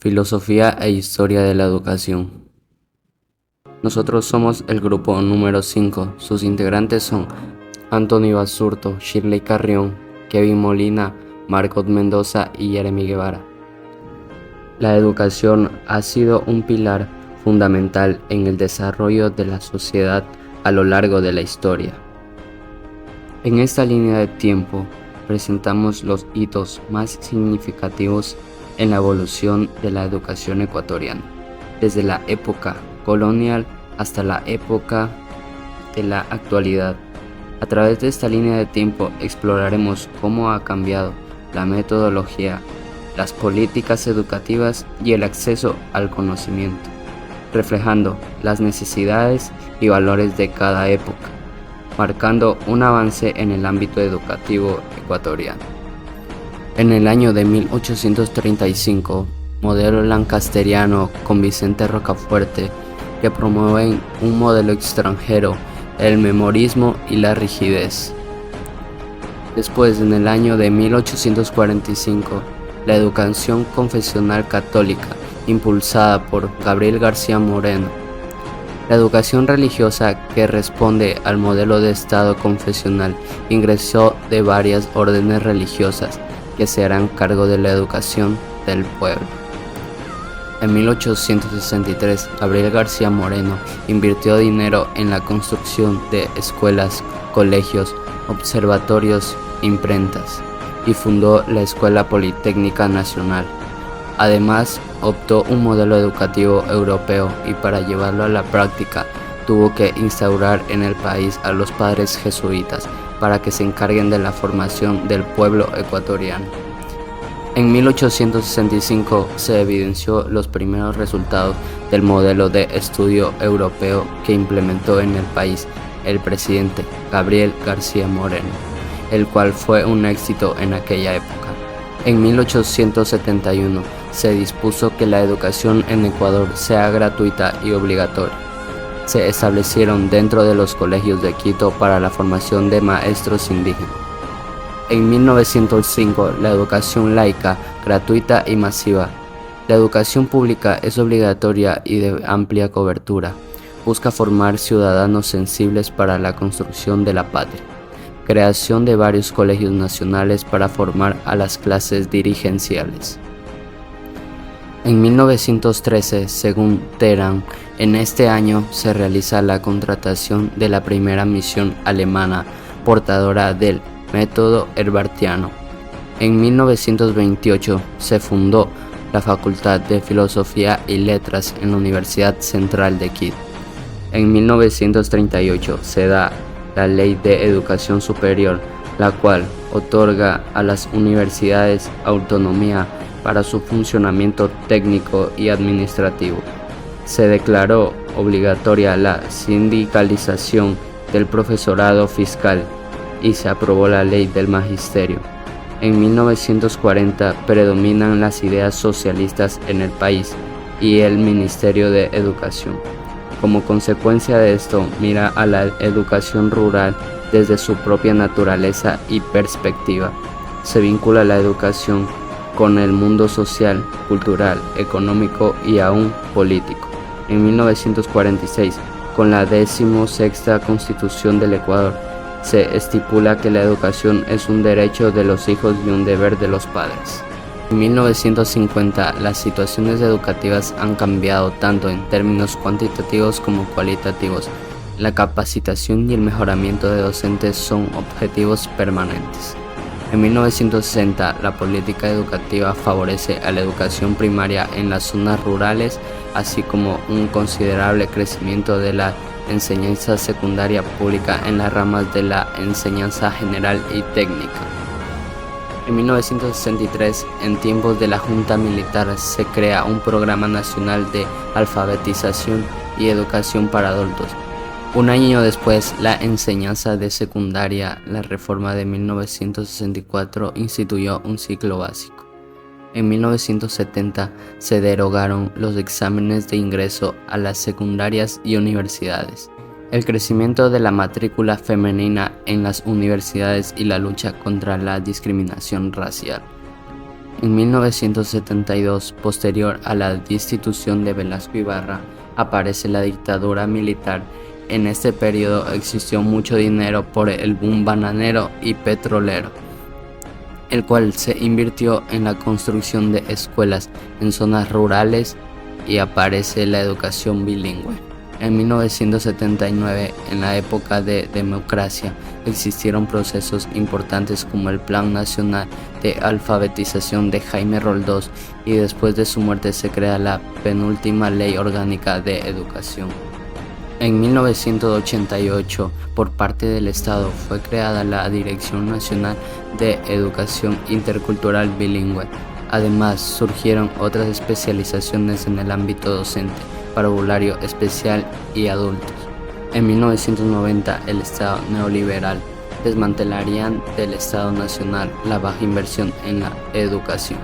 Filosofía e Historia de la Educación. Nosotros somos el grupo número 5. Sus integrantes son Anthony Basurto, Shirley Carrión, Kevin Molina, Marcos Mendoza y Jeremy Guevara. La educación ha sido un pilar fundamental en el desarrollo de la sociedad a lo largo de la historia. En esta línea de tiempo presentamos los hitos más significativos en la evolución de la educación ecuatoriana, desde la época colonial hasta la época de la actualidad. A través de esta línea de tiempo exploraremos cómo ha cambiado la metodología, las políticas educativas y el acceso al conocimiento, reflejando las necesidades y valores de cada época, marcando un avance en el ámbito educativo ecuatoriano. En el año de 1835, modelo lancasteriano con Vicente Rocafuerte, que promueven un modelo extranjero, el memorismo y la rigidez. Después, en el año de 1845, la educación confesional católica, impulsada por Gabriel García Moreno. La educación religiosa, que responde al modelo de Estado confesional, ingresó de varias órdenes religiosas que se harán cargo de la educación del pueblo. En 1863, Gabriel García Moreno invirtió dinero en la construcción de escuelas, colegios, observatorios, imprentas y fundó la Escuela Politécnica Nacional. Además, optó un modelo educativo europeo y para llevarlo a la práctica tuvo que instaurar en el país a los padres jesuitas para que se encarguen de la formación del pueblo ecuatoriano. En 1865 se evidenció los primeros resultados del modelo de estudio europeo que implementó en el país el presidente Gabriel García Moreno, el cual fue un éxito en aquella época. En 1871 se dispuso que la educación en Ecuador sea gratuita y obligatoria. Se establecieron dentro de los colegios de Quito para la formación de maestros indígenas. En 1905, la educación laica, gratuita y masiva. La educación pública es obligatoria y de amplia cobertura. Busca formar ciudadanos sensibles para la construcción de la patria. Creación de varios colegios nacionales para formar a las clases dirigenciales. En 1913, según Terán, en este año se realiza la contratación de la primera misión alemana portadora del método herbartiano. En 1928 se fundó la Facultad de Filosofía y Letras en la Universidad Central de Quito. En 1938 se da la Ley de Educación Superior, la cual otorga a las universidades autonomía para su funcionamiento técnico y administrativo. Se declaró obligatoria la sindicalización del profesorado fiscal y se aprobó la Ley del Magisterio. En 1940 predominan las ideas socialistas en el país y el Ministerio de Educación. Como consecuencia de esto, mira a la educación rural desde su propia naturaleza y perspectiva. Se vincula la educación con el mundo social, cultural, económico y aún político. En 1946, con la 16ª Constitución del Ecuador, se estipula que la educación es un derecho de los hijos y un deber de los padres. En 1950, las situaciones educativas han cambiado tanto en términos cuantitativos como cualitativos. La capacitación y el mejoramiento de docentes son objetivos permanentes. En 1960, la política educativa favorece a la educación primaria en las zonas rurales, así como un considerable crecimiento de la enseñanza secundaria pública en las ramas de la enseñanza general y técnica. En 1963, en tiempos de la Junta Militar, se crea un programa nacional de alfabetización y educación para adultos. Un año después, la enseñanza de secundaria, la reforma de 1964 instituyó un ciclo básico. En 1970 se derogaron los exámenes de ingreso a las secundarias y universidades. El crecimiento de la matrícula femenina en las universidades y la lucha contra la discriminación racial. En 1972, posterior a la destitución de Velasco Ibarra, aparece la dictadura militar. En este periodo existió mucho dinero por el boom bananero y petrolero, el cual se invirtió en la construcción de escuelas en zonas rurales y aparece la educación bilingüe. En 1979, en la época de democracia, existieron procesos importantes como el Plan Nacional de Alfabetización de Jaime Roldós, y después de su muerte se crea la penúltima Ley Orgánica de Educación. En 1988, por parte del Estado, fue creada la Dirección Nacional de Educación Intercultural Bilingüe. Además, surgieron otras especializaciones en el ámbito docente, parvulario especial y adultos. En 1990, el Estado neoliberal desmantelarían del Estado Nacional la baja inversión en la educación.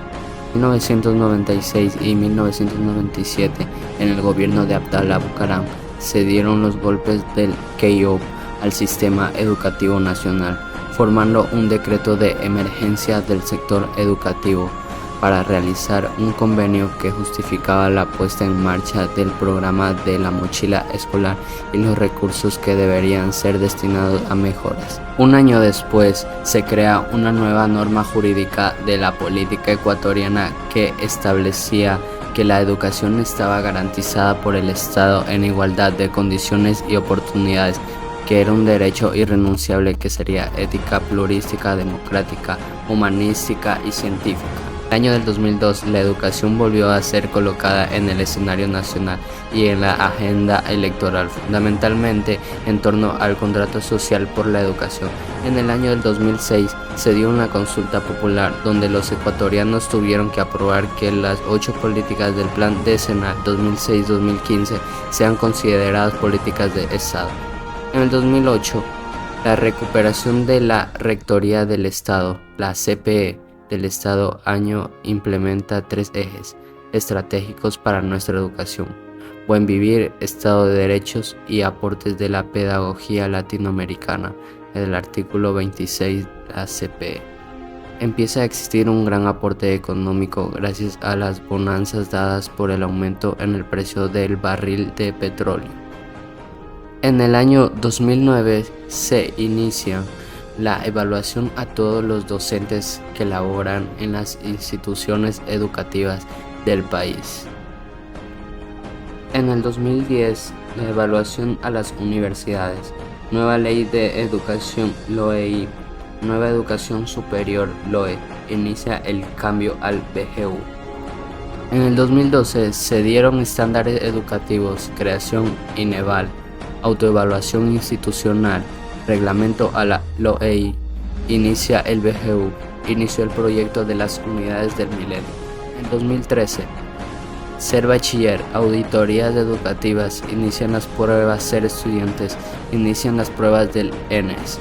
En 1996 y 1997, en el gobierno de Abdalá Bucaram, se dieron los golpes del KO al sistema educativo nacional, formando un decreto de emergencia del sector educativo para realizar un convenio que justificaba la puesta en marcha del programa de la mochila escolar y los recursos que deberían ser destinados a mejoras. Un año después, se crea una nueva norma jurídica de la política ecuatoriana que establecía que la educación estaba garantizada por el Estado en igualdad de condiciones y oportunidades, que era un derecho irrenunciable que sería ética, plurística, democrática, humanística y científica. En el año del 2002, la educación volvió a ser colocada en el escenario nacional y en la agenda electoral, fundamentalmente en torno al contrato social por la educación. En el año del 2006 se dio una consulta popular donde los ecuatorianos tuvieron que aprobar que las 8 políticas del Plan Decenal 2006-2015 sean consideradas políticas de Estado. En el 2008, la recuperación de la Rectoría del Estado, la CPE, del Estado año implementa 3 ejes estratégicos para nuestra educación: buen vivir, Estado de Derechos y aportes de la pedagogía latinoamericana. El artículo 26 de la CPE. Empieza a existir un gran aporte económico gracias a las bonanzas dadas por el aumento en el precio del barril de petróleo. En el año 2009 se inicia la evaluación a todos los docentes que laboran en las instituciones educativas del país. En el 2010, la evaluación a las universidades. Nueva Ley de Educación LOEI. Nueva Educación Superior LOE. Inicia el cambio al BGU. En el 2012 se dieron estándares educativos, creación INEVAL, autoevaluación institucional, reglamento a la LOEI, inicia el BGU, inició el proyecto de las unidades del milenio. En 2013, ser bachiller, auditorías educativas, inician las pruebas, ser estudiantes, inician las pruebas del ENES.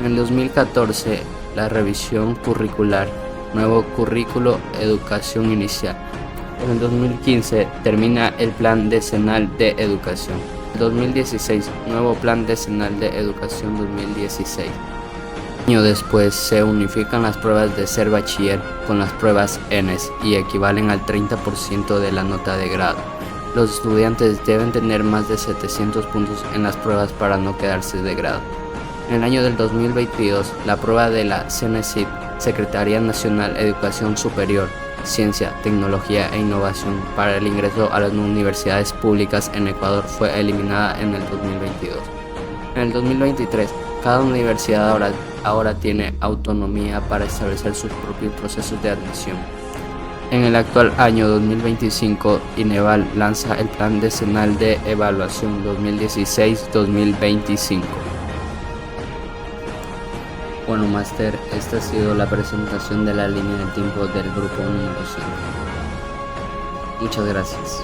En el 2014, la revisión curricular, nuevo currículo, educación inicial. En el 2015, termina el Plan Decenal de Educación. 2016, nuevo Plan Decenal de Educación 2016. Un año después se unifican las pruebas de ser bachiller con las pruebas ENES y equivalen al 30% de la nota de grado. Los estudiantes deben tener más de 700 puntos en las pruebas para no quedarse de grado. En el año del 2022, la prueba de la CENESID, Secretaría Nacional de Educación Superior, Ciencia, Tecnología e Innovación, para el ingreso a las universidades públicas en Ecuador fue eliminada en el 2022. En el 2023, cada universidad ahora tiene autonomía para establecer sus propios procesos de admisión. En el actual año 2025, INEVAL lanza el Plan Decenal de Evaluación 2016-2025. Bueno, Máster, esta ha sido la presentación de la línea de tiempo del grupo número 5. Muchas gracias.